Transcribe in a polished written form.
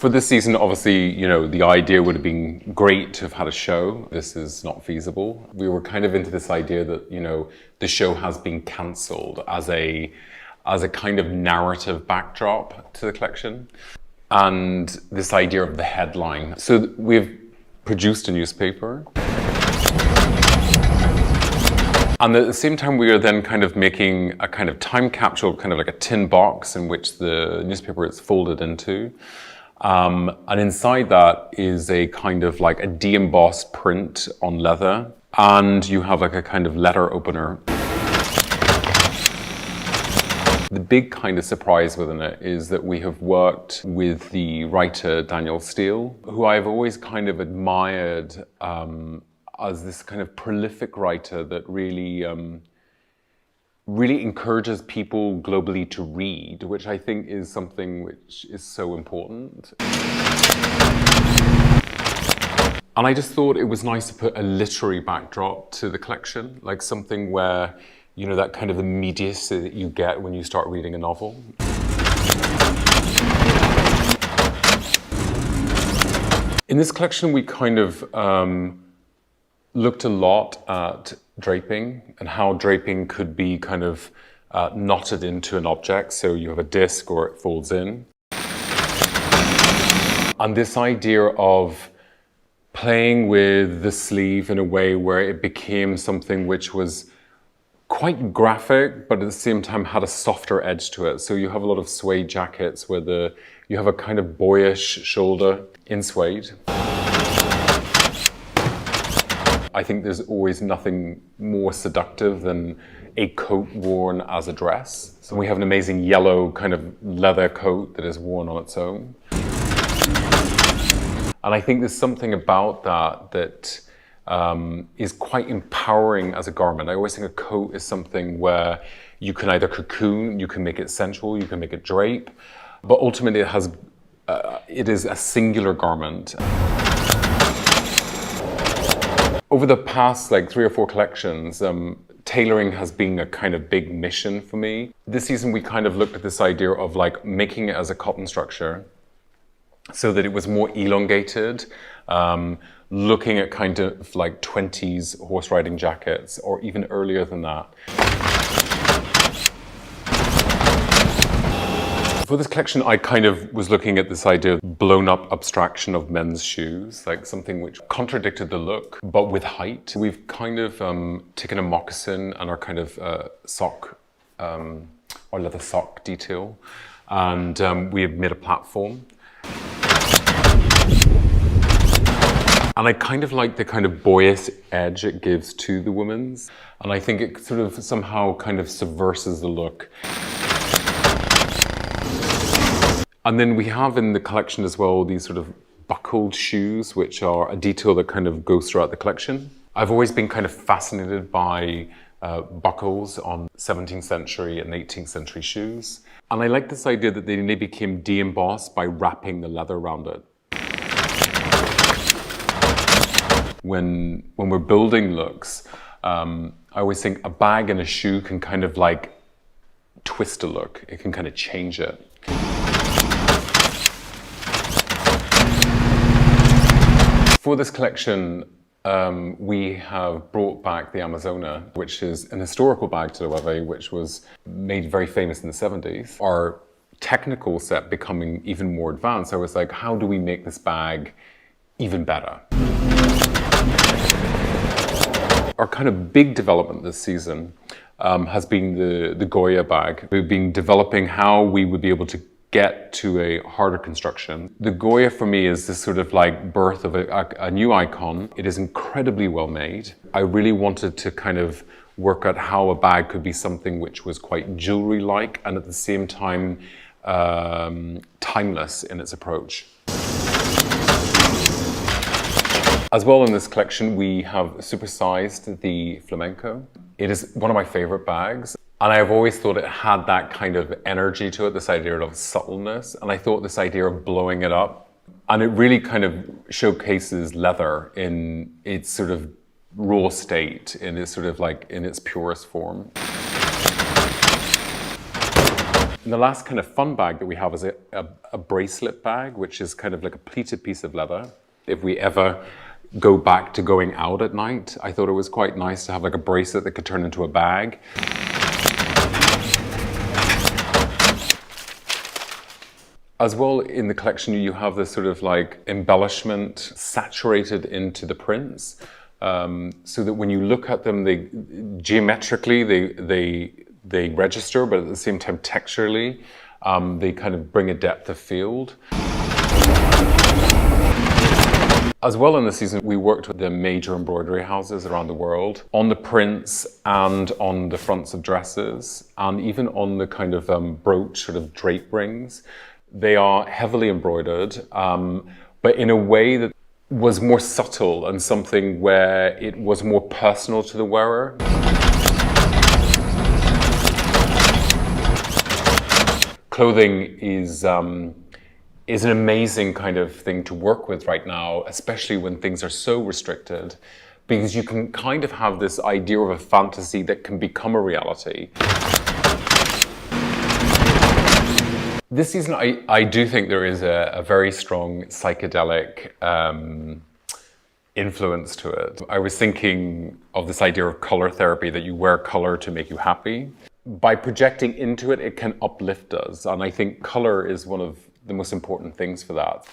For this season, obviously, you know, the idea would have been great to have had a show. This is not feasible. We were kind of into this idea that, you know, the show has been cancelled as a kind of narrative backdrop to the collection. And this idea of the headline. So we've produced a newspaper. And at the same time, we are then kind of making a kind of time capsule, kind of like a tin box in which the newspaper is folded into. And inside that is a kind of like a de-embossed print on leather. And you have like a kind of letter opener. The big kind of surprise within it is that we have worked with the writer Daniel Steele, who I've always kind of admired as this kind of prolific writer that really encourages people globally to read, which I think is something which is so important. And I just thought it was nice to put a literary backdrop to the collection, like something where, you know, that kind of immediacy that you get when you start reading a novel. In this collection, we kind of looked a lot at draping and how draping could be kind of knotted into an object. So you have a disc or it folds in. And this idea of playing with the sleeve in a way where it became something which was quite graphic, but at the same time had a softer edge to it. So you have a lot of suede jackets where you have a kind of boyish shoulder in suede. I think there's always nothing more seductive than a coat worn as a dress. So we have an amazing yellow kind of leather coat that is worn on its own. And I think there's something about that is quite empowering as a garment. I always think a coat is something where you can either cocoon, you can make it sensual, you can make it drape, but ultimately it is a singular garment. Over the past like 3 or 4 collections, tailoring has been a kind of big mission for me. This season we kind of looked at this idea of like making it as a cotton structure so that it was more elongated, looking at kind of like 20s horse riding jackets or even earlier than that. For this collection, I kind of was looking at this idea of blown up abstraction of men's shoes, like something which contradicted the look, but with height. We've kind of taken a moccasin and our kind of sock, or leather sock detail, and we have made a platform. And I kind of like the kind of boyish edge it gives to the women's. And I think it sort of somehow kind of subverses the look. And then we have in the collection as well these sort of buckled shoes, which are a detail that kind of goes throughout the collection. I've always been kind of fascinated by buckles on 17th century and 18th century shoes. And I like this idea that they became de-embossed by wrapping the leather around it. When we're building looks, I always think a bag and a shoe can kind of like twist a look. It can kind of change it. For this collection, we have brought back the Amazona, which is an historical bag to Loewe, which was made very famous in the 70s. Our technical set becoming even more advanced, I was like, how do we make this bag even better? Our kind of big development this season has been the Goya Bag. We've been developing how we would be able to get to a harder construction. The Goya for me is this sort of like birth of a new icon. It is incredibly well made. I really wanted to kind of work out how a bag could be something which was quite jewelry-like and at the same time timeless in its approach. As well in this collection, we have supersized the flamenco. It is one of my favorite bags. And I've always thought it had that kind of energy to it, this idea of subtleness. And I thought this idea of blowing it up. And it really kind of showcases leather in its sort of raw state, in its sort of like in its purest form. And the last kind of fun bag that we have is a bracelet bag, which is kind of like a pleated piece of leather. If we ever go back to going out at night, I thought it was quite nice to have like a bracelet that could turn into a bag. As well, in the collection, you have this sort of like embellishment saturated into the prints, so that when you look at them, they geometrically they register, but at the same time texturally, they kind of bring a depth of field. As well, in the season, we worked with the major embroidery houses around the world on the prints and on the fronts of dresses, and even on the kind of brooch sort of drape rings. They are heavily embroidered, but in a way that was more subtle and something where it was more personal to the wearer. Clothing is an amazing kind of thing to work with right now, especially when things are so restricted, because you can kind of have this idea of a fantasy that can become a reality. This season, I do think there is a very strong psychedelic influence to it. I was thinking of this idea of color therapy, that you wear color to make you happy. By projecting into it, it can uplift us. And I think color is one of the most important things for that.